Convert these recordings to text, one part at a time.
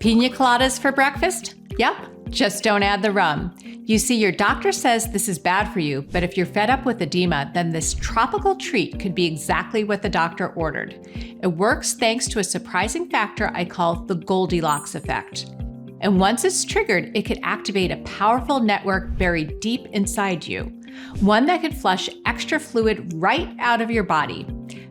Pina coladas for breakfast? Yep, just don't add the rum. You see, your doctor says this is bad for you, but if you're fed up with edema, then this tropical treat could be exactly what the doctor ordered. It works thanks to a surprising factor I call the Goldilocks effect. And once it's triggered, it could activate a powerful network buried deep inside you, one that could flush extra fluid right out of your body.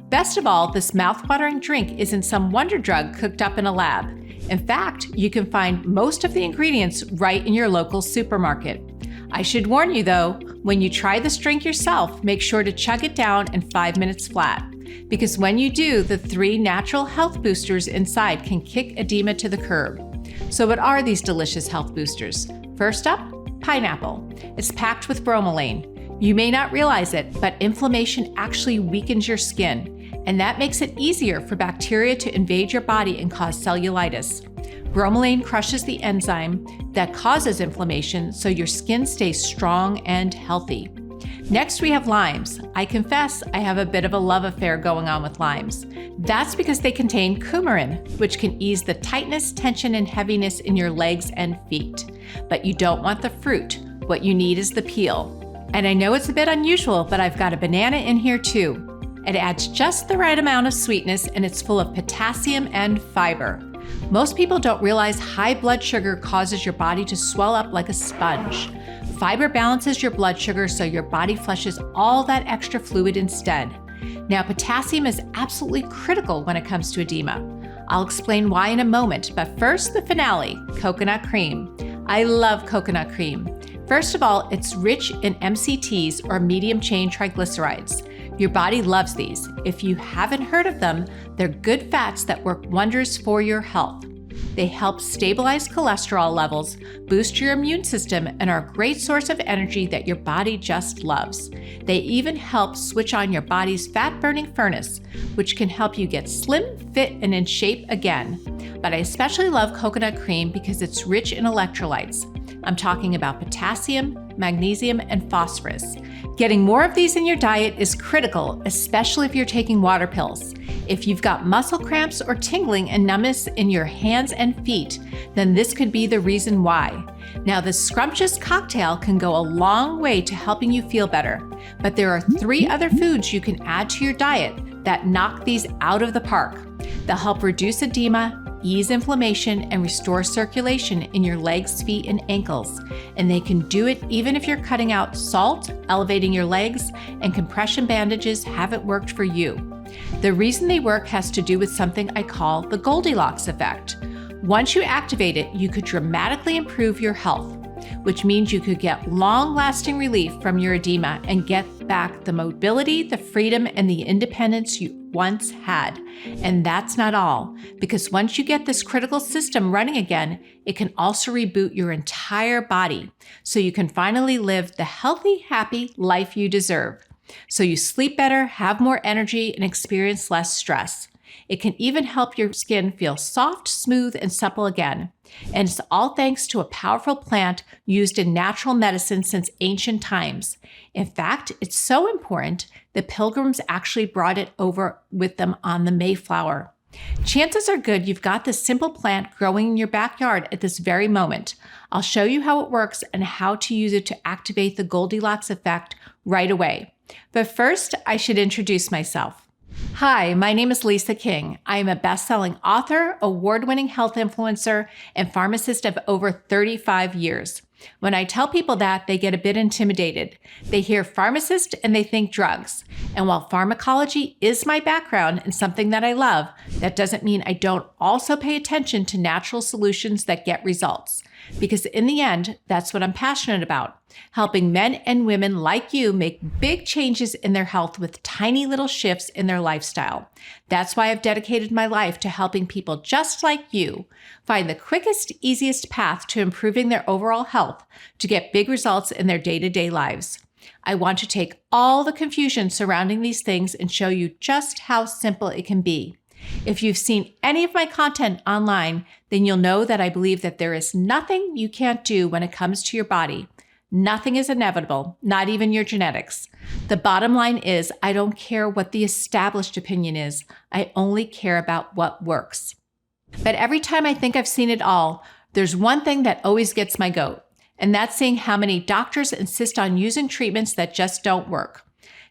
Best of all, this mouthwatering drink isn't some wonder drug cooked up in a lab. In fact, you can find most of the ingredients right in your local supermarket. I should warn you though, when you try this drink yourself, make sure to chug it down in 5 minutes flat. Because when you do, the 3 natural health boosters inside can kick edema to the curb. So what are these delicious health boosters? First up, pineapple. It's packed with bromelain. You may not realize it, but inflammation actually weakens your skin, and that makes it easier for bacteria to invade your body and cause cellulitis. Bromelain crushes the enzyme that causes inflammation, so your skin stays strong and healthy. Next, we have limes. I confess I have a bit of a love affair going on with limes. That's because they contain coumarin, which can ease the tightness, tension, and heaviness in your legs and feet. But you don't want the fruit. What you need is the peel. And I know it's a bit unusual, but I've got a banana in here too. It adds just the right amount of sweetness, and it's full of potassium and fiber. Most people don't realize high blood sugar causes your body to swell up like a sponge. Fiber balances your blood sugar so your body flushes all that extra fluid instead. Now, potassium is absolutely critical when it comes to edema. I'll explain why in a moment, but first, the finale, coconut cream. I love coconut cream. First of all, it's rich in MCTs, or medium-chain triglycerides. Your body loves these. If you haven't heard of them, they're good fats that work wonders for your health. They help stabilize cholesterol levels, boost your immune system, and are a great source of energy that your body just loves. They even help switch on your body's fat-burning furnace, which can help you get slim, fit, and in shape again. But I especially love coconut cream because it's rich in electrolytes. I'm talking about potassium, magnesium, and phosphorus. Getting more of these in your diet is critical, especially if you're taking water pills. If you've got muscle cramps or tingling and numbness in your hands and feet, then this could be the reason why. Now, this scrumptious cocktail can go a long way to helping you feel better, but there are 3 other foods you can add to your diet that knock these out of the park. They'll help reduce edema, ease inflammation, and restore circulation in your legs, feet, and ankles. And they can do it even if you're cutting out salt, elevating your legs, and compression bandages haven't worked for you. The reason they work has to do with something I call the Goldilocks effect. Once you activate it, you could dramatically improve your health, which means you could get long-lasting relief from your edema and get back the mobility, the freedom, and the independence you once had. And that's not all, because once you get this critical system running again, it can also reboot your entire body, so you can finally live the healthy, happy life you deserve. So you sleep better, have more energy, and experience less stress. It can even help your skin feel soft, smooth, and supple again. And it's all thanks to a powerful plant used in natural medicine since ancient times. In fact, it's so important that pilgrims actually brought it over with them on the Mayflower. Chances are good you've got this simple plant growing in your backyard at this very moment. I'll show you how it works and how to use it to activate the Goldilocks effect right away. But first, I should introduce myself. Hi, my name is Lisa King. I am a best-selling author, award-winning health influencer, and pharmacist of over 35 years. When I tell people that, they get a bit intimidated. They hear pharmacist and they think drugs. And while pharmacology is my background and something that I love, that doesn't mean I don't also pay attention to natural solutions that get results. Because in the end, that's what I'm passionate about, helping men and women like you make big changes in their health with tiny little shifts in their lifestyle. That's why I've dedicated my life to helping people just like you find the quickest, easiest path to improving their overall health to get big results in their day-to-day lives. I want to take all the confusion surrounding these things and show you just how simple it can be. If you've seen any of my content online, then you'll know that I believe that there is nothing you can't do when it comes to your body. Nothing is inevitable, not even your genetics. The bottom line is, I don't care what the established opinion is. I only care about what works. But every time I think I've seen it all, there's one thing that always gets my goat, and that's seeing how many doctors insist on using treatments that just don't work.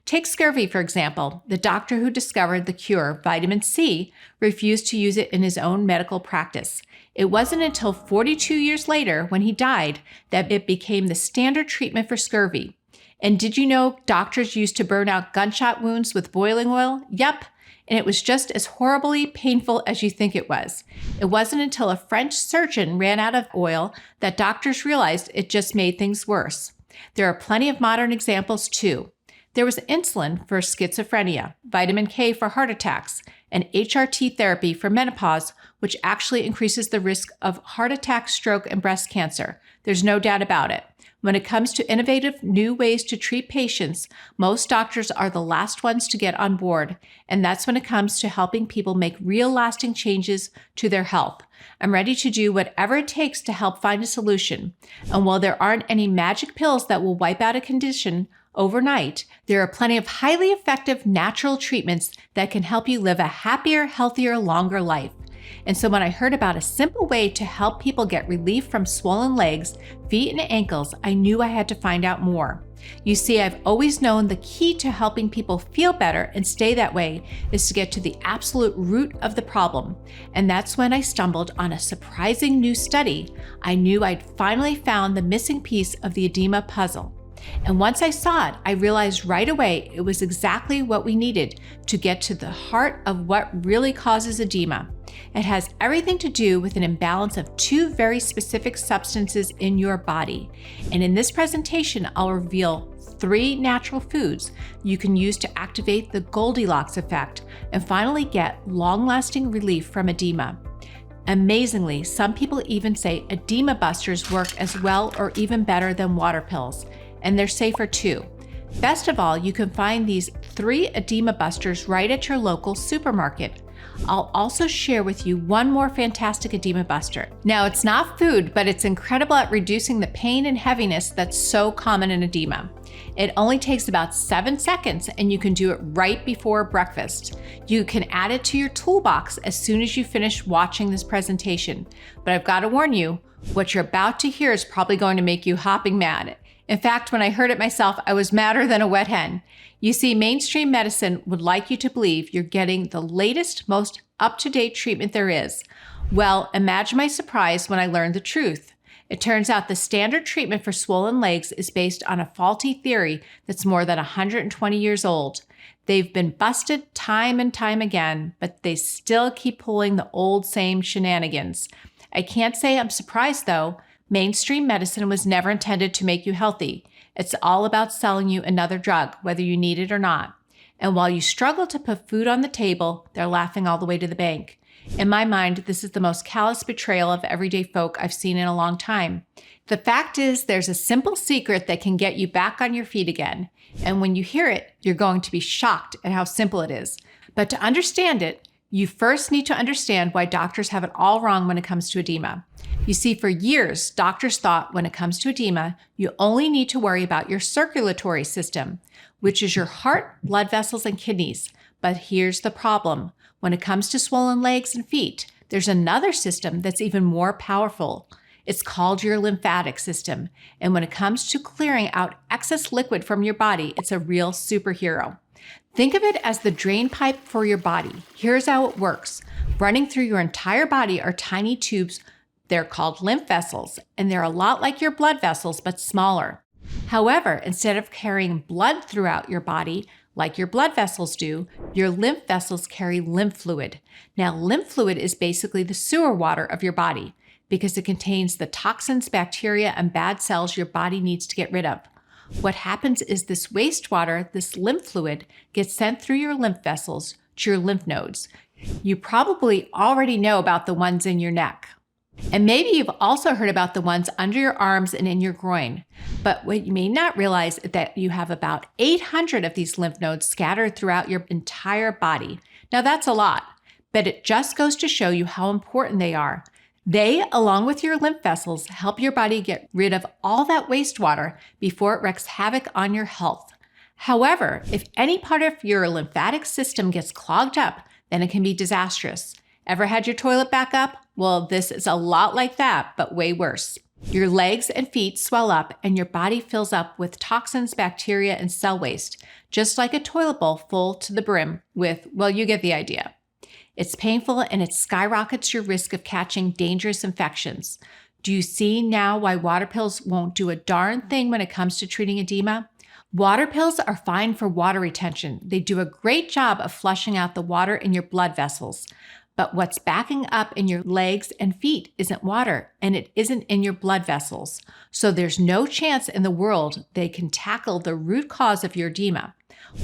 Take scurvy, for example. The doctor who discovered the cure, vitamin C, refused to use it in his own medical practice. It wasn't until 42 years later, when he died, that it became the standard treatment for scurvy. And did you know doctors used to burn out gunshot wounds with boiling oil? Yep. And it was just as horribly painful as you think it was. It wasn't until a French surgeon ran out of oil that doctors realized it just made things worse. There are plenty of modern examples too. There was insulin for schizophrenia, vitamin K for heart attacks, and HRT therapy for menopause, which actually increases the risk of heart attack, stroke, and breast cancer. There's no doubt about it. When it comes to innovative new ways to treat patients, most doctors are the last ones to get on board, and that's when it comes to helping people make real lasting changes to their health. I'm ready to do whatever it takes to help find a solution. And while there aren't any magic pills that will wipe out a condition overnight, there are plenty of highly effective natural treatments that can help you live a happier, healthier, longer life. And so when I heard about a simple way to help people get relief from swollen legs, feet, and ankles, I knew I had to find out more. You see, I've always known the key to helping people feel better and stay that way is to get to the absolute root of the problem. And that's when I stumbled on a surprising new study. I knew I'd finally found the missing piece of the edema puzzle. And once I saw it, I realized right away it was exactly what we needed to get to the heart of what really causes edema. It has everything to do with an imbalance of two very specific substances in your body. And in this presentation, I'll reveal 3 natural foods you can use to activate the Goldilocks effect and finally get long-lasting relief from edema. Amazingly, some people even say edema busters work as well or even better than water pills. And they're safer too. Best of all, you can find these 3 edema busters right at your local supermarket. I'll also share with you one more fantastic edema buster. Now, it's not food, but it's incredible at reducing the pain and heaviness that's so common in edema. It only takes about 7 seconds, and you can do it right before breakfast. You can add it to your toolbox as soon as you finish watching this presentation. But I've got to warn you, what you're about to hear is probably going to make you hopping mad. In fact, when I heard it myself, I was madder than a wet hen. You see, mainstream medicine would like you to believe you're getting the latest, most up-to-date treatment there is. Well, imagine my surprise when I learned the truth. It turns out the standard treatment for swollen legs is based on a faulty theory that's more than 120 years old. They've been busted time and time again, but they still keep pulling the old same shenanigans. I can't say I'm surprised though. Mainstream medicine was never intended to make you healthy. It's all about selling you another drug, whether you need it or not. And while you struggle to put food on the table, they're laughing all the way to the bank. In my mind, this is the most callous betrayal of everyday folk I've seen in a long time. The fact is, there's a simple secret that can get you back on your feet again. And when you hear it, you're going to be shocked at how simple it is. But to understand it, you first need to understand why doctors have it all wrong when it comes to edema. You see, for years, doctors thought when it comes to edema, you only need to worry about your circulatory system, which is your heart, blood vessels, and kidneys. But here's the problem. When it comes to swollen legs and feet, there's another system that's even more powerful. It's called your lymphatic system. And when it comes to clearing out excess liquid from your body, it's a real superhero. Think of it as the drain pipe for your body. Here's how it works. Running through your entire body are tiny tubes. They're called lymph vessels, and they're a lot like your blood vessels, but smaller. However, instead of carrying blood throughout your body, like your blood vessels do, your lymph vessels carry lymph fluid. Now, lymph fluid is basically the sewer water of your body because it contains the toxins, bacteria, and bad cells your body needs to get rid of. What happens is this wastewater, this lymph fluid, gets sent through your lymph vessels to your lymph nodes. You probably already know about the ones in your neck. And maybe you've also heard about the ones under your arms and in your groin. But what you may not realize is that you have about 800 of these lymph nodes scattered throughout your entire body. Now that's a lot, but it just goes to show you how important they are. They, along with your lymph vessels, help your body get rid of all that wastewater before it wreaks havoc on your health. However, if any part of your lymphatic system gets clogged up, then it can be disastrous. Ever had your toilet back up? Well, this is a lot like that, but way worse. Your legs and feet swell up and your body fills up with toxins, bacteria, and cell waste, just like a toilet bowl full to the brim with, well, you get the idea. It's painful and it skyrockets your risk of catching dangerous infections. Do you see now why water pills won't do a darn thing when it comes to treating edema? Water pills are fine for water retention. They do a great job of flushing out the water in your blood vessels. But what's backing up in your legs and feet isn't water, and it isn't in your blood vessels. So there's no chance in the world they can tackle the root cause of your edema.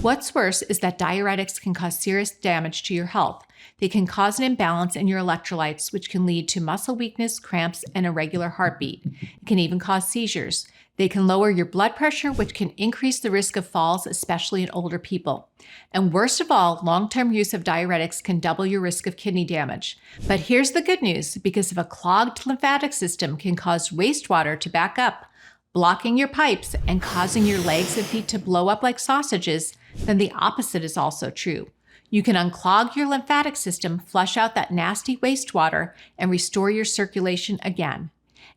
What's worse is that diuretics can cause serious damage to your health. They can cause an imbalance in your electrolytes, which can lead to muscle weakness, cramps, and irregular heartbeat. It can even cause seizures. They can lower your blood pressure, which can increase the risk of falls, especially in older people. And worst of all, long-term use of diuretics can double your risk of kidney damage. But here's the good news, because if a clogged lymphatic system can cause wastewater to back up, blocking your pipes and causing your legs and feet to blow up like sausages, then the opposite is also true. You can unclog your lymphatic system, flush out that nasty wastewater, and restore your circulation again.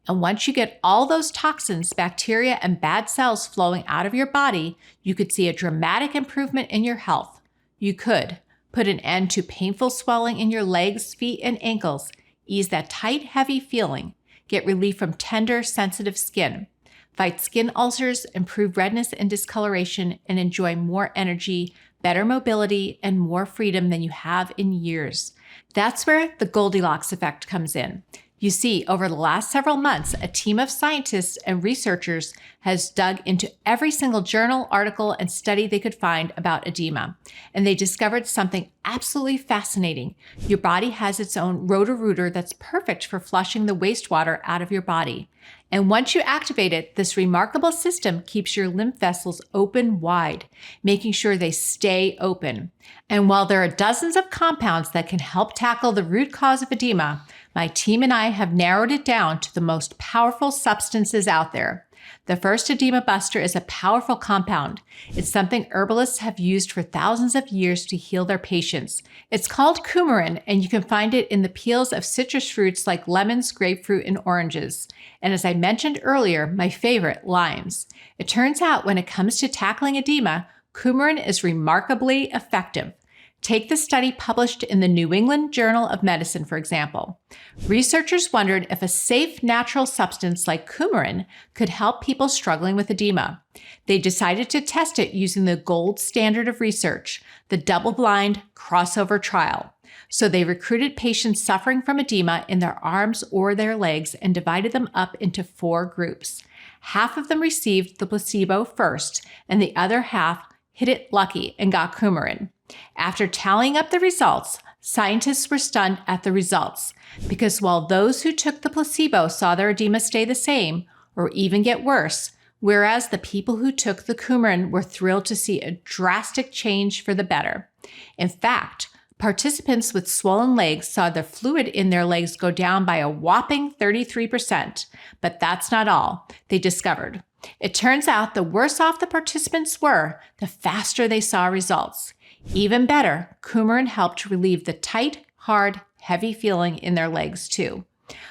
And once you get all those toxins, bacteria, and bad cells flowing out of your body, you could see a dramatic improvement in your health. You could put an end to painful swelling in your legs, feet, and ankles, ease that tight, heavy feeling, get relief from tender, sensitive skin, fight skin ulcers, improve redness and discoloration, and enjoy more energy, better mobility, and more freedom than you have in years. That's where the Goldilocks effect comes in. You see, over the last several months, a team of scientists and researchers has dug into every single journal, article, and study they could find about edema. And they discovered something absolutely fascinating. Your body has its own roto-rooter that's perfect for flushing the wastewater out of your body. And once you activate it, this remarkable system keeps your lymph vessels open wide, making sure they stay open. And while there are dozens of compounds that can help tackle the root cause of edema, my team and I have narrowed it down to the most powerful substances out there. The first edema buster is a powerful compound. It's something herbalists have used for thousands of years to heal their patients. It's called coumarin, and you can find it in the peels of citrus fruits like lemons, grapefruit, and oranges. And as I mentioned earlier, my favorite, limes. It turns out when it comes to tackling edema, coumarin is remarkably effective. Take the study published in the New England Journal of Medicine, for example. Researchers wondered if a safe natural substance like coumarin could help people struggling with edema. They decided to test it using the gold standard of research, the double-blind crossover trial. So they recruited patients suffering from edema in their arms or their legs and divided them up into 4 groups. Half of them received the placebo first, and the other half hit it lucky and got coumarin. After tallying up the results, scientists were stunned at the results because while those who took the placebo saw their edema stay the same or even get worse, whereas the people who took the coumarin were thrilled to see a drastic change for the better. In fact, participants with swollen legs saw the fluid in their legs go down by a whopping 33%. But that's not all they discovered. It turns out the worse off the participants were, the faster they saw results. Even better, coumarin helped relieve the tight, hard, heavy feeling in their legs too.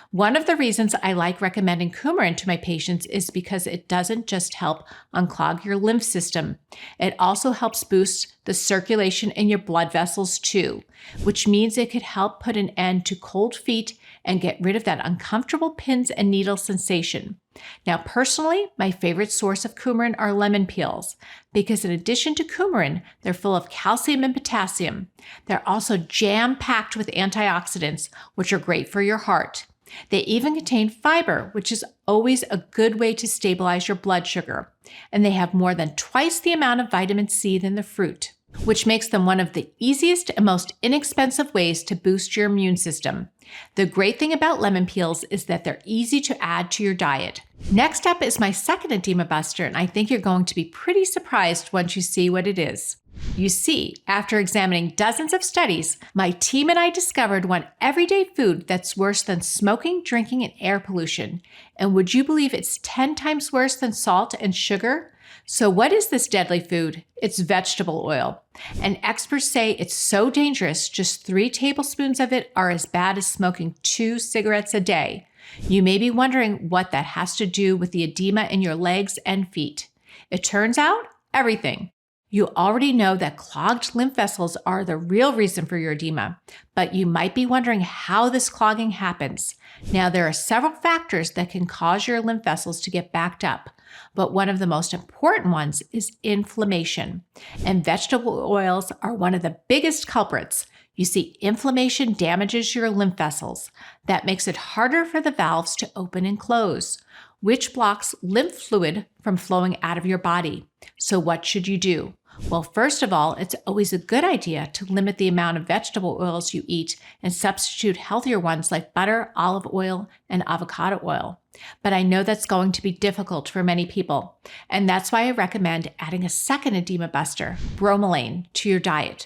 One of the reasons I like recommending coumarin to my patients is because it doesn't just help unclog your lymph system. It also helps boost the circulation in your blood vessels too, which means it could help put an end to cold feet and get rid of that uncomfortable pins and needles sensation. Now, personally, my favorite source of coumarin are lemon peels because in addition to coumarin, they're full of calcium and potassium. They're also jam-packed with antioxidants, which are great for your heart. They even contain fiber, which is always a good way to stabilize your blood sugar. And they have more than twice the amount of vitamin C than the fruit, which makes them one of the easiest and most inexpensive ways to boost your immune system. The great thing about lemon peels is that they're easy to add to your diet. Next up is my second edema buster, and I think you're going to be pretty surprised once you see what it is. You see, after examining dozens of studies, my team and I discovered one everyday food that's worse than smoking, drinking, and air pollution. And would you believe it's 10 times worse than salt and sugar? So, what is this deadly food? It's vegetable oil. And experts say it's so dangerous, just 3 tablespoons of it are as bad as smoking 2 cigarettes a day. You may be wondering what that has to do with the edema in your legs and feet. It turns out, everything. You already know that clogged lymph vessels are the real reason for your edema, but you might be wondering how this clogging happens. Now, there are several factors that can cause your lymph vessels to get backed up, but one of the most important ones is inflammation. And vegetable oils are one of the biggest culprits. You see, inflammation damages your lymph vessels. That makes it harder for the valves to open and close, which blocks lymph fluid from flowing out of your body. So what should you do? Well, first of all, it's always a good idea to limit the amount of vegetable oils you eat and substitute healthier ones like butter, olive oil, and avocado oil. But I know that's going to be difficult for many people, and that's why I recommend adding a second edema buster, bromelain, to your diet.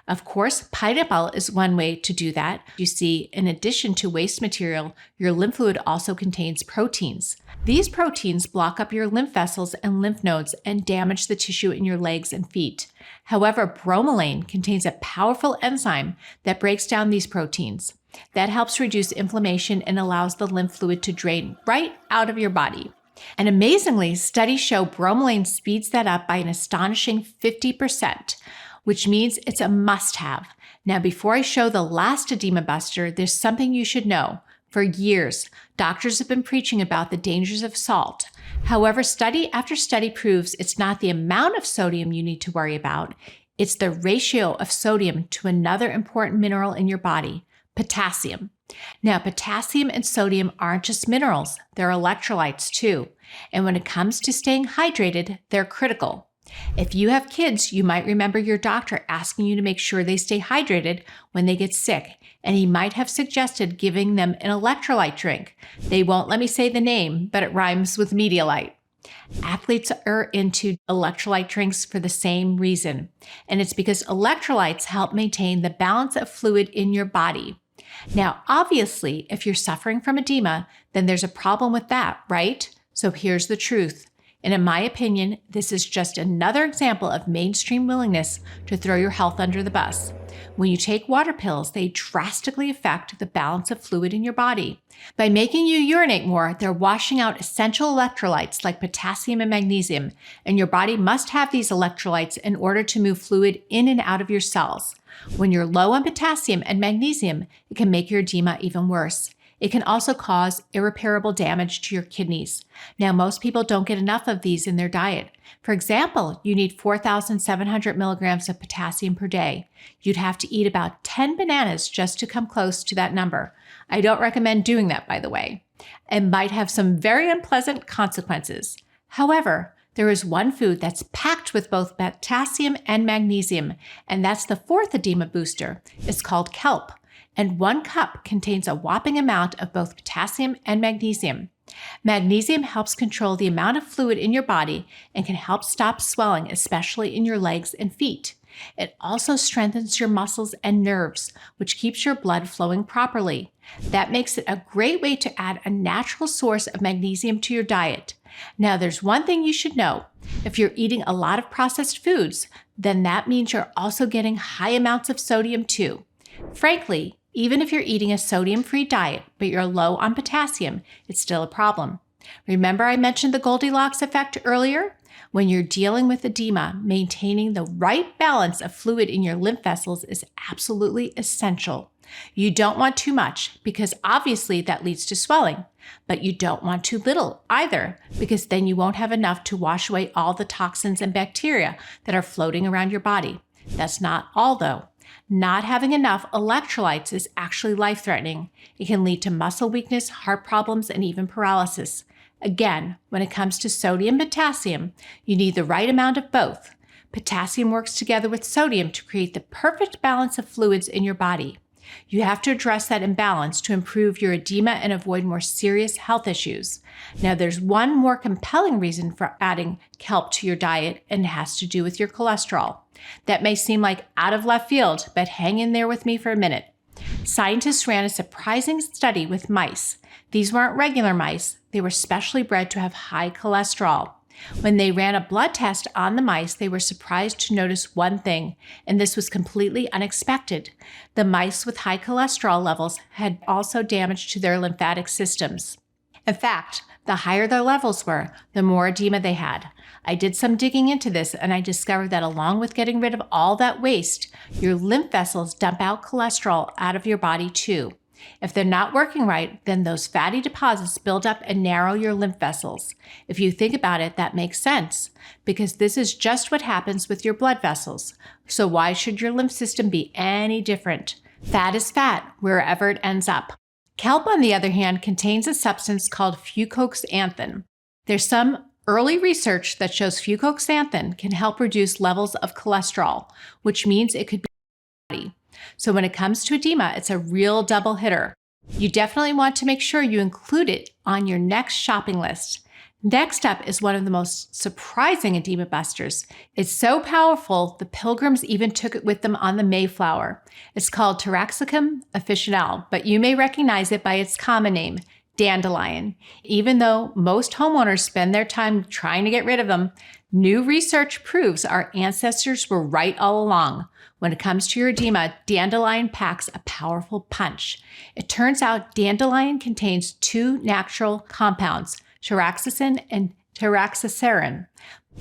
Of course, pineapple is one way to do that. You see, in addition to waste material, your lymph fluid also contains proteins. These proteins block up your lymph vessels and lymph nodes and damage the tissue in your legs and feet. However, bromelain contains a powerful enzyme that breaks down these proteins. That helps reduce inflammation and allows the lymph fluid to drain right out of your body. And amazingly, studies show bromelain speeds that up by an astonishing 50%, which means it's a must-have. Now, before I show the last edema buster, there's something you should know. For years, doctors have been preaching about the dangers of salt. However, study after study proves it's not the amount of sodium you need to worry about, it's the ratio of sodium to another important mineral in your body, potassium. Now, potassium and sodium aren't just minerals, they're electrolytes too. And when it comes to staying hydrated, they're critical. If you have kids, you might remember your doctor asking you to make sure they stay hydrated when they get sick, and he might have suggested giving them an electrolyte drink. They won't let me say the name, but it rhymes with Medialyte. Athletes are into electrolyte drinks for the same reason, and it's because electrolytes help maintain the balance of fluid in your body. Now, obviously, if you're suffering from edema, then there's a problem with that, right? So here's the truth. And in my opinion, this is just another example of mainstream willingness to throw your health under the bus. When you take water pills, they drastically affect the balance of fluid in your body. By making you urinate more, they're washing out essential electrolytes like potassium and magnesium, and your body must have these electrolytes in order to move fluid in and out of your cells. When you're low on potassium and magnesium, it can make your edema even worse. It can also cause irreparable damage to your kidneys. Now, most people don't get enough of these in their diet. For example, you need 4,700 milligrams of potassium per day. You'd have to eat about 10 bananas just to come close to that number. I don't recommend doing that, by the way, and might have some very unpleasant consequences. However, there is one food that's packed with both potassium and magnesium, and that's the fourth edema booster. It's called kelp. And 1 cup contains a whopping amount of both potassium and magnesium. Magnesium helps control the amount of fluid in your body and can help stop swelling, especially in your legs and feet. It also strengthens your muscles and nerves, which keeps your blood flowing properly. That makes it a great way to add a natural source of magnesium to your diet. Now, there's one thing you should know. If you're eating a lot of processed foods, then that means you're also getting high amounts of sodium too. Frankly, even if you're eating a sodium-free diet, but you're low on potassium, it's still a problem. Remember I mentioned the Goldilocks effect earlier? When you're dealing with edema, maintaining the right balance of fluid in your lymph vessels is absolutely essential. You don't want too much because obviously that leads to swelling, but you don't want too little either because then you won't have enough to wash away all the toxins and bacteria that are floating around your body. That's not all though. Not having enough electrolytes is actually life-threatening. It can lead to muscle weakness, heart problems, and even paralysis. Again, when it comes to sodium and potassium, you need the right amount of both. Potassium works together with sodium to create the perfect balance of fluids in your body. You have to address that imbalance to improve your edema and avoid more serious health issues. Now, there's one more compelling reason for adding kelp to your diet, and it has to do with your cholesterol. That may seem like out of left field, but hang in there with me for a minute. Scientists ran a surprising study with mice. These weren't regular mice. They were specially bred to have high cholesterol. When they ran a blood test on the mice, they were surprised to notice one thing, and this was completely unexpected. The mice with high cholesterol levels had also damage to their lymphatic systems. In fact, the higher their levels were, the more edema they had. I did some digging into this, and I discovered that along with getting rid of all that waste, your lymph vessels dump out cholesterol out of your body too. If they're not working right, then those fatty deposits build up and narrow your lymph vessels. If you think about it, that makes sense, because this is just what happens with your blood vessels. So why should your lymph system be any different? Fat is fat, wherever it ends up. Kelp, on the other hand, contains a substance called fucoxanthin. There's some early research that shows fucoxanthin can help reduce levels of cholesterol, which means it could be body. So when it comes to edema, it's a real double hitter. You definitely want to make sure you include it on your next shopping list. Next up is one of the most surprising edema busters. It's so powerful, the Pilgrims even took it with them on the Mayflower. It's called Taraxacum officinale, but you may recognize it by its common name, dandelion. Even though most homeowners spend their time trying to get rid of them, new research proves our ancestors were right all along. When it comes to your edema, dandelion packs a powerful punch. It turns out dandelion contains two natural compounds, taraxacin and taraxacerin.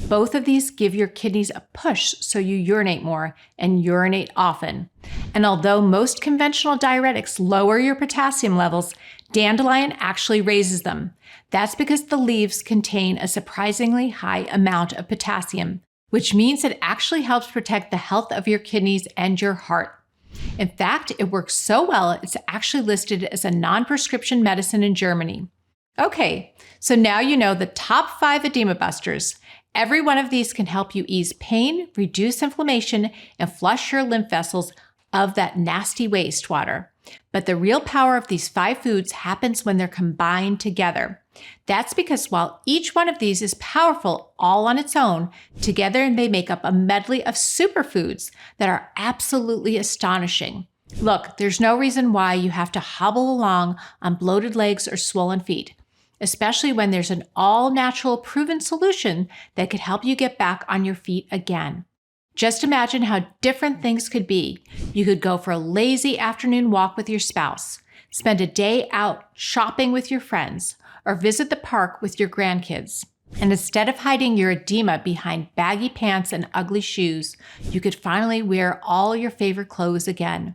Both of these give your kidneys a push so you urinate more and urinate often. And although most conventional diuretics lower your potassium levels, dandelion actually raises them. That's because the leaves contain a surprisingly high amount of potassium, which means it actually helps protect the health of your kidneys and your heart. In fact, it works so well, it's actually listed as a non-prescription medicine in Germany. Okay, so now you know the top 5 edema busters. Every one of these can help you ease pain, reduce inflammation, and flush your lymph vessels of that nasty wastewater. But the real power of these 5 foods happens when they're combined together. That's because while each one of these is powerful all on its own, together they make up a medley of superfoods that are absolutely astonishing. Look, there's no reason why you have to hobble along on bloated legs or swollen feet, especially when there's an all-natural proven solution that could help you get back on your feet again. Just imagine how different things could be. You could go for a lazy afternoon walk with your spouse, spend a day out shopping with your friends, or visit the park with your grandkids. And instead of hiding your edema behind baggy pants and ugly shoes, you could finally wear all your favorite clothes again.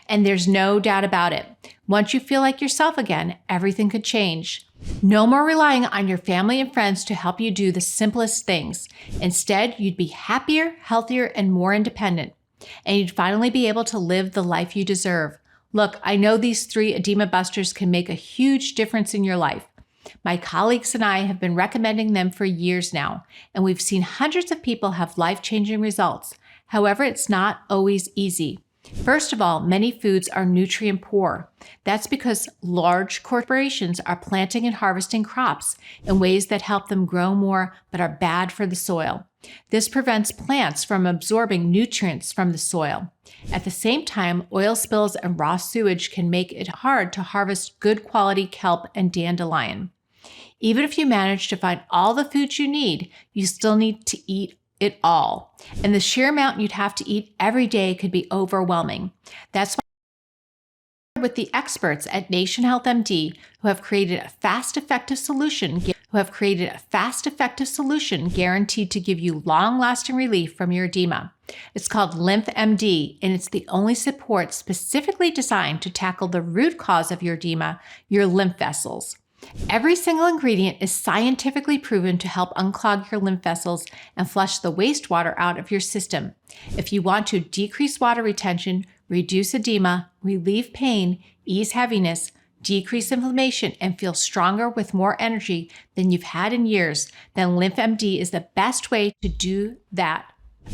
And there's no doubt about it. Once you feel like yourself again, everything could change. No more relying on your family and friends to help you do the simplest things. Instead, you'd be happier, healthier, and more independent. And you'd finally be able to live the life you deserve. Look, I know these 3 edema busters can make a huge difference in your life. My colleagues and I have been recommending them for years now, and we've seen hundreds of people have life-changing results. However, it's not always easy. First of all, many foods are nutrient poor. That's because large corporations are planting and harvesting crops in ways that help them grow more but are bad for the soil. This prevents plants from absorbing nutrients from the soil. At the same time, oil spills and raw sewage can make it hard to harvest good quality kelp and dandelion. Even if you manage to find all the foods you need, you still need to eat it all. And the sheer amount you'd have to eat every day could be overwhelming. That's why with the experts at Nation Health MD who have created a fast, effective solution guaranteed to give you long-lasting relief from your edema. It's called Lymph MD, and it's the only support specifically designed to tackle the root cause of your edema, your lymph vessels. Every single ingredient is scientifically proven to help unclog your lymph vessels and flush the wastewater out of your system. If you want to decrease water retention, reduce edema, relieve pain, ease heaviness, decrease inflammation, and feel stronger with more energy than you've had in years, then LymphMD is the best way to do that.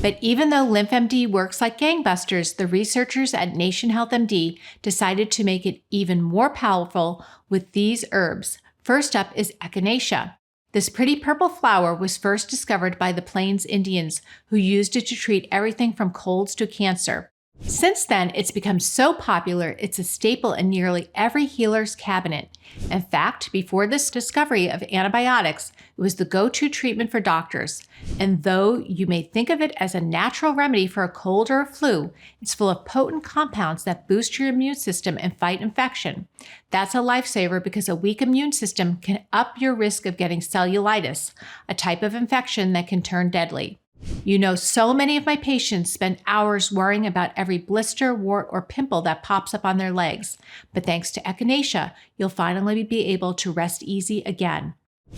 But even though LymphMD works like gangbusters, the researchers at Nation Health MD decided to make it even more powerful with these herbs. First up is echinacea. This pretty purple flower was first discovered by the Plains Indians, who used it to treat everything from colds to cancer. Since then, it's become so popular, it's a staple in nearly every healer's cabinet. In fact, before this discovery of antibiotics, it was the go-to treatment for doctors. And though you may think of it as a natural remedy for a cold or a flu, it's full of potent compounds that boost your immune system and fight infection. That's a lifesaver because a weak immune system can up your risk of getting cellulitis, a type of infection that can turn deadly. You know, so many of my patients spend hours worrying about every blister, wart, or pimple that pops up on their legs. But thanks to echinacea, you'll finally be able to rest easy again.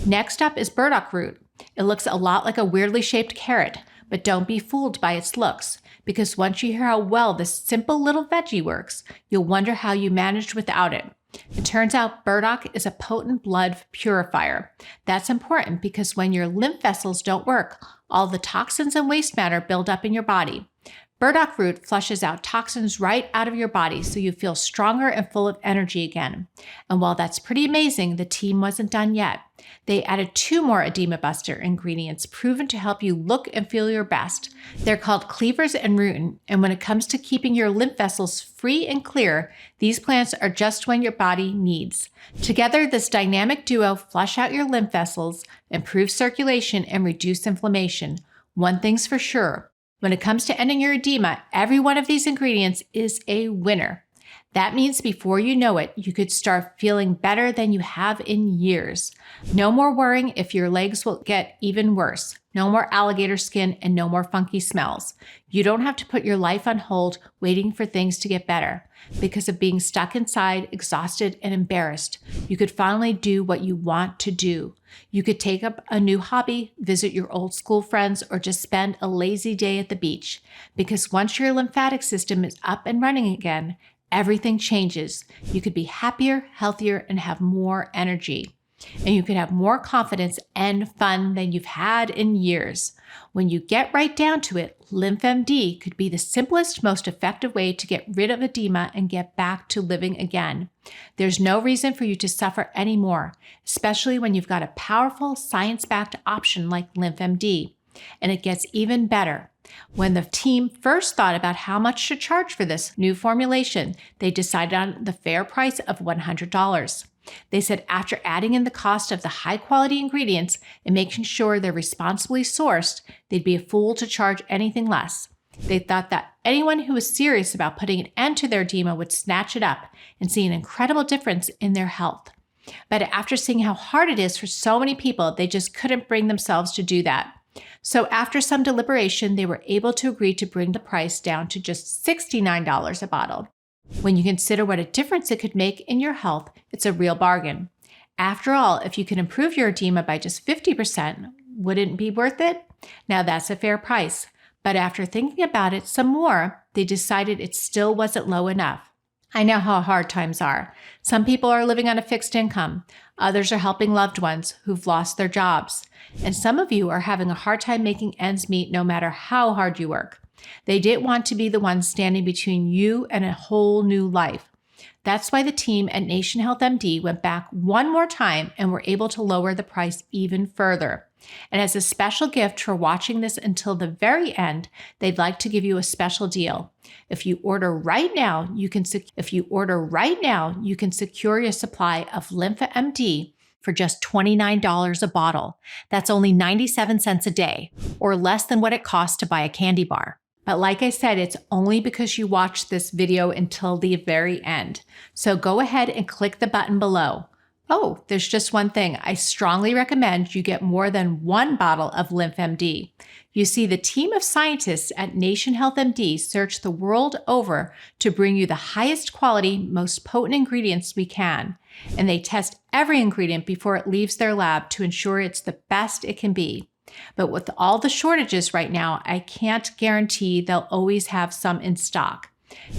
Next up is burdock root. It looks a lot like a weirdly shaped carrot, but don't be fooled by its looks, because once you hear how well this simple little veggie works, you'll wonder how you managed without it. It turns out burdock is a potent blood purifier. That's important because when your lymph vessels don't work, all the toxins and waste matter build up in your body. Burdock root flushes out toxins right out of your body so you feel stronger and full of energy again. And while that's pretty amazing, the team wasn't done yet. They added 2 more edema buster ingredients proven to help you look and feel your best. They're called cleavers and rutin, and when it comes to keeping your lymph vessels free and clear, these plants are just what your body needs. Together, this dynamic duo flush out your lymph vessels, improve circulation, and reduce inflammation. One thing's for sure. When it comes to ending your edema, every one of these ingredients is a winner. That means before you know it, you could start feeling better than you have in years. No more worrying if your legs will get even worse. No more alligator skin and no more funky smells. You don't have to put your life on hold waiting for things to get better. Because of being stuck inside, exhausted, and embarrassed, you could finally do what you want to do. You could take up a new hobby, visit your old school friends, or just spend a lazy day at the beach. Because once your lymphatic system is up and running again, everything changes. You could be happier, healthier, and have more energy. And you could have more confidence and fun than you've had in years. When you get right down to it, LymphMD could be the simplest, most effective way to get rid of edema and get back to living again. There's no reason for you to suffer anymore, especially when you've got a powerful, science-backed option like LymphMD. And it gets even better. When the team first thought about how much to charge for this new formulation, they decided on the fair price of $100. They said after adding in the cost of the high-quality ingredients and making sure they're responsibly sourced, they'd be a fool to charge anything less. They thought that anyone who was serious about putting an end to their edema would snatch it up and see an incredible difference in their health. But after seeing how hard it is for so many people, they just couldn't bring themselves to do that. So after some deliberation, they were able to agree to bring the price down to just $69 a bottle. When you consider what a difference it could make in your health, it's a real bargain. After all, if you can improve your edema by just 50%, wouldn't it be worth it? Now that's a fair price. But after thinking about it some more, they decided it still wasn't low enough. I know how hard times are. Some people are living on a fixed income. Others are helping loved ones who've lost their jobs. And some of you are having a hard time making ends meet no matter how hard you work. They didn't want to be the ones standing between you and a whole new life. That's why the team at Nation Health MD went back one more time and were able to lower the price even further. And as a special gift for watching this until the very end, they'd like to give you a special deal. If you order right now, you can secure your supply of LymphMD for just $29 a bottle. That's only 97 cents a day, or less than what it costs to buy a candy bar. But like I said, it's only because you watched this video until the very end. So go ahead and click the button below. Oh, there's just one thing. I strongly recommend you get more than one bottle of LymphMD. You see, the team of scientists at Nation Health MD search the world over to bring you the highest quality, most potent ingredients we can. And they test every ingredient before it leaves their lab to ensure it's the best it can be. But with all the shortages right now, I can't guarantee they'll always have some in stock.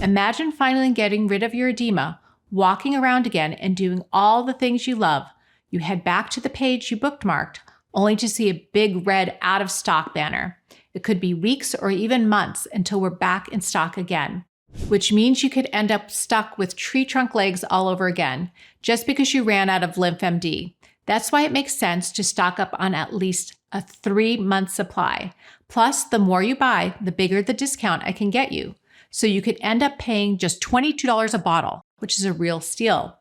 Imagine finally getting rid of your edema, walking around again, and doing all the things you love. You head back to the page you bookmarked, only to see a big red out of stock banner. It could be weeks or even months until we're back in stock again, which means you could end up stuck with tree trunk legs all over again, just because you ran out of LymphMD. That's why it makes sense to stock up on at least a 3-month supply. Plus, the more you buy, the bigger the discount I can get you. so you could end up paying just $22 a bottle, which is a real steal.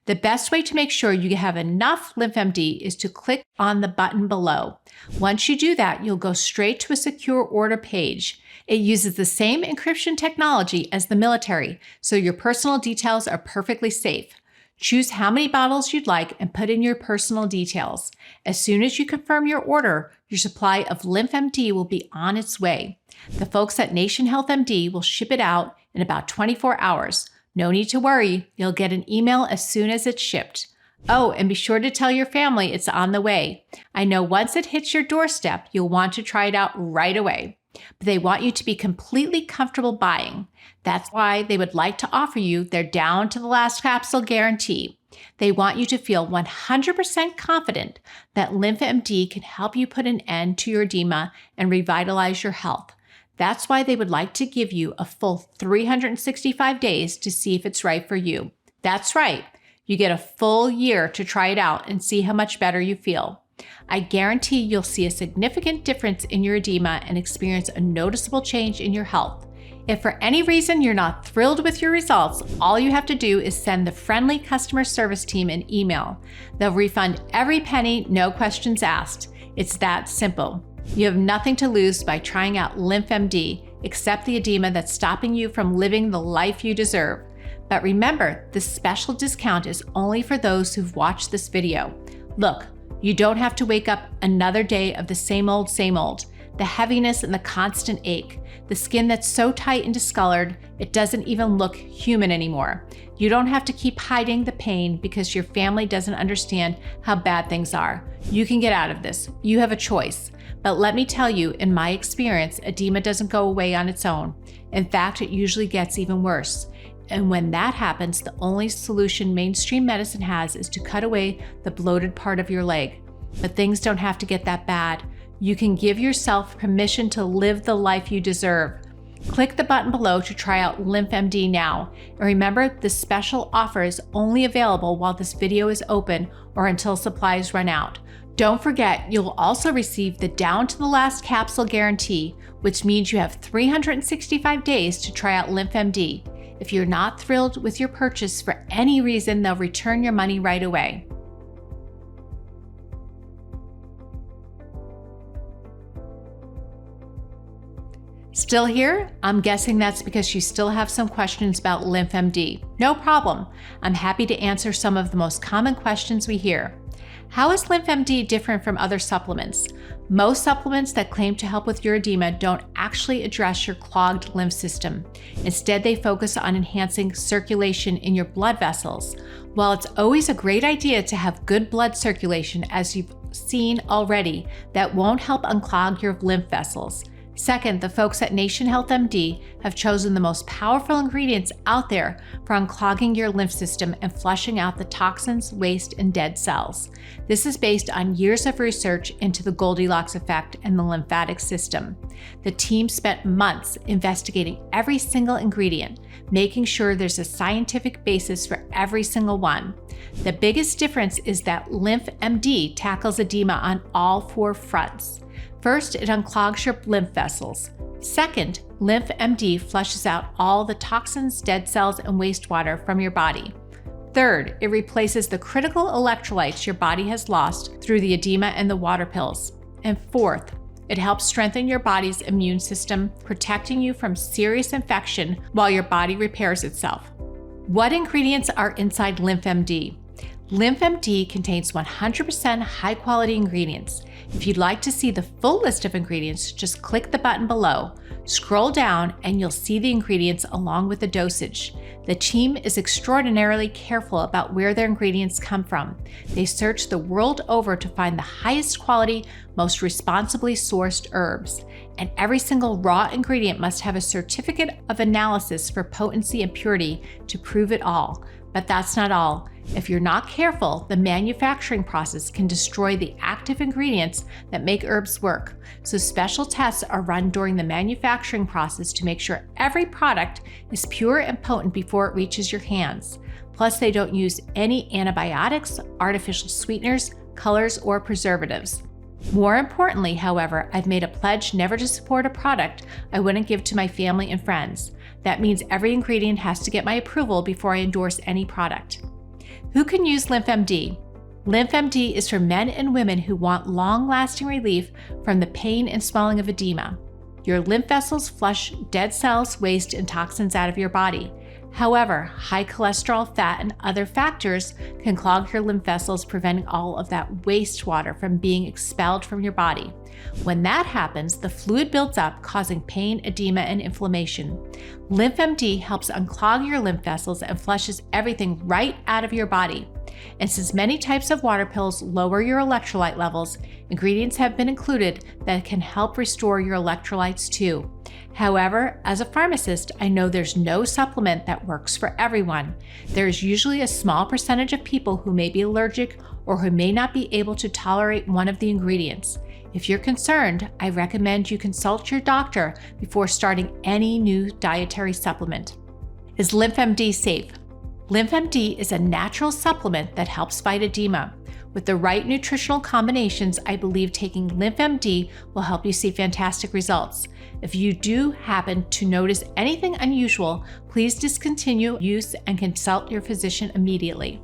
The best way to make sure you have enough LymphMD is to click on the button below. Once you do that, you'll go straight to a secure order page. It uses the same encryption technology as the military, so your personal details are perfectly safe. Choose how many bottles you'd like and put in your personal details. As soon as you confirm your order, your supply of LymphMD will be on its way. The folks at Nation Health MD will ship it out in about 24 hours. No need to worry, you'll get an email as soon as it's shipped. Oh, and be sure to tell your family it's on the way. I know once it hits your doorstep, you'll want to try it out right away. But they want you to be completely comfortable buying. That's why they would like to offer you their down to the last capsule guarantee. They want you to feel 100% confident that LymphMD can help you put an end to your edema and revitalize your health. That's why they would like to give you a full 365 days to see if it's right for you. That's right. You get a full year to try it out and see how much better you feel. I guarantee you'll see a significant difference in your edema and experience a noticeable change in your health. If for any reason you're not thrilled with your results, all you have to do is send the friendly customer service team an email. They'll refund every penny, no questions asked. It's that simple. You have nothing to lose by trying out LymphMD, except the edema that's stopping you from living the life you deserve. But remember, this special discount is only for those who've watched this video. Look, you don't have to wake up another day of the same old, the heaviness and the constant ache, the skin that's so tight and discolored, it doesn't even look human anymore. You don't have to keep hiding the pain because your family doesn't understand how bad things are. You can get out of this. You have a choice. But let me tell you, in my experience, edema doesn't go away on its own. In fact, it usually gets even worse. And when that happens, the only solution mainstream medicine has is to cut away the bloated part of your leg. But things don't have to get that bad. You can give yourself permission to live the life you deserve. Click the button below to try out LymphMD now. And remember, this special offer is only available while this video is open or until supplies run out. Don't forget, you'll also receive the down to the last capsule guarantee, which means you have 365 days to try out LymphMD. If you're not thrilled with your purchase for any reason, they'll return your money right away. Still here? I'm guessing that's because you still have some questions about LymphMD. No problem. I'm happy to answer some of the most common questions we hear. How is LymphMD different from other supplements? Most supplements that claim to help with your edema don't actually address your clogged lymph system. Instead, they focus on enhancing circulation in your blood vessels. While it's always a great idea to have good blood circulation, as you've seen already, that won't help unclog your lymph vessels. Second, the folks at Nation Health MD have chosen the most powerful ingredients out there for unclogging your lymph system and flushing out the toxins, waste, and dead cells. This is based on years of research into the Goldilocks effect and the lymphatic system. The team spent months investigating every single ingredient, making sure there's a scientific basis for every single one. The biggest difference is that LymphMD tackles edema on all four fronts. First, it unclogs your lymph vessels. Second, LymphMD flushes out all the toxins, dead cells, and wastewater from your body. Third, it replaces the critical electrolytes your body has lost through the edema and the water pills. And fourth, it helps strengthen your body's immune system, protecting you from serious infection while your body repairs itself. What ingredients are inside LymphMD? LymphMD contains 100% high-quality ingredients. If you'd like to see the full list of ingredients, just click the button below. Scroll down and you'll see the ingredients along with the dosage. The team is extraordinarily careful about where their ingredients come from. They search the world over to find the highest quality, most responsibly sourced herbs. And every single raw ingredient must have a certificate of analysis for potency and purity to prove it all. But that's not all. If you're not careful, the manufacturing process can destroy the active ingredients that make herbs work. So special tests are run during the manufacturing process to make sure every product is pure and potent before it reaches your hands. Plus, they don't use any antibiotics, artificial sweeteners, colors, or preservatives. More importantly, however, I've made a pledge never to support a product I wouldn't give to my family and friends. That means every ingredient has to get my approval before I endorse any product. Who can use LymphMD? LymphMD is for men and women who want long-lasting relief from the pain and swelling of edema. Your lymph vessels flush dead cells, waste, and toxins out of your body. However, high cholesterol, fat, and other factors can clog your lymph vessels, preventing all of that wastewater from being expelled from your body. When that happens, the fluid builds up, causing pain, edema, and inflammation. LymphMD helps unclog your lymph vessels and flushes everything right out of your body. And since many types of water pills lower your electrolyte levels, ingredients have been included that can help restore your electrolytes too. However, as a pharmacist, I know there's no supplement that works for everyone. There is usually a small percentage of people who may be allergic or who may not be able to tolerate one of the ingredients. If you're concerned, I recommend you consult your doctor before starting any new dietary supplement. Is LymphMD safe? LymphMD is a natural supplement that helps fight edema. With the right nutritional combinations, I believe taking LymphMD will help you see fantastic results. If you do happen to notice anything unusual, please discontinue use and consult your physician immediately.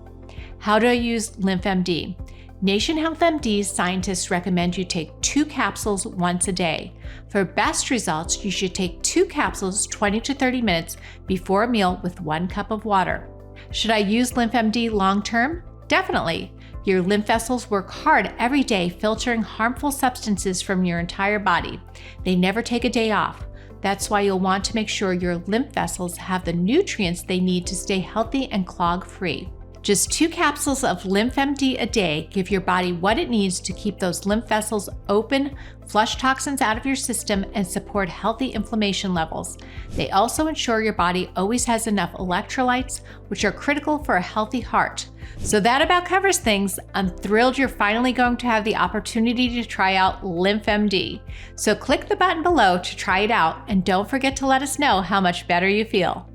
How do I use LymphMD? Nation Health MD's scientists recommend you take 2 capsules once a day. For best results, you should take 2 capsules 20 to 30 minutes before a meal with 1 cup of water. Should I use LymphMD long-term? Definitely. Your lymph vessels work hard every day filtering harmful substances from your entire body. They never take a day off. That's why you'll want to make sure your lymph vessels have the nutrients they need to stay healthy and clog-free. Just 2 capsules of LymphMD a day give your body what it needs to keep those lymph vessels open, flush toxins out of your system, and support healthy inflammation levels. They also ensure your body always has enough electrolytes, which are critical for a healthy heart. So that about covers things. I'm thrilled you're finally going to have the opportunity to try out LymphMD. So click the button below to try it out, and don't forget to let us know how much better you feel.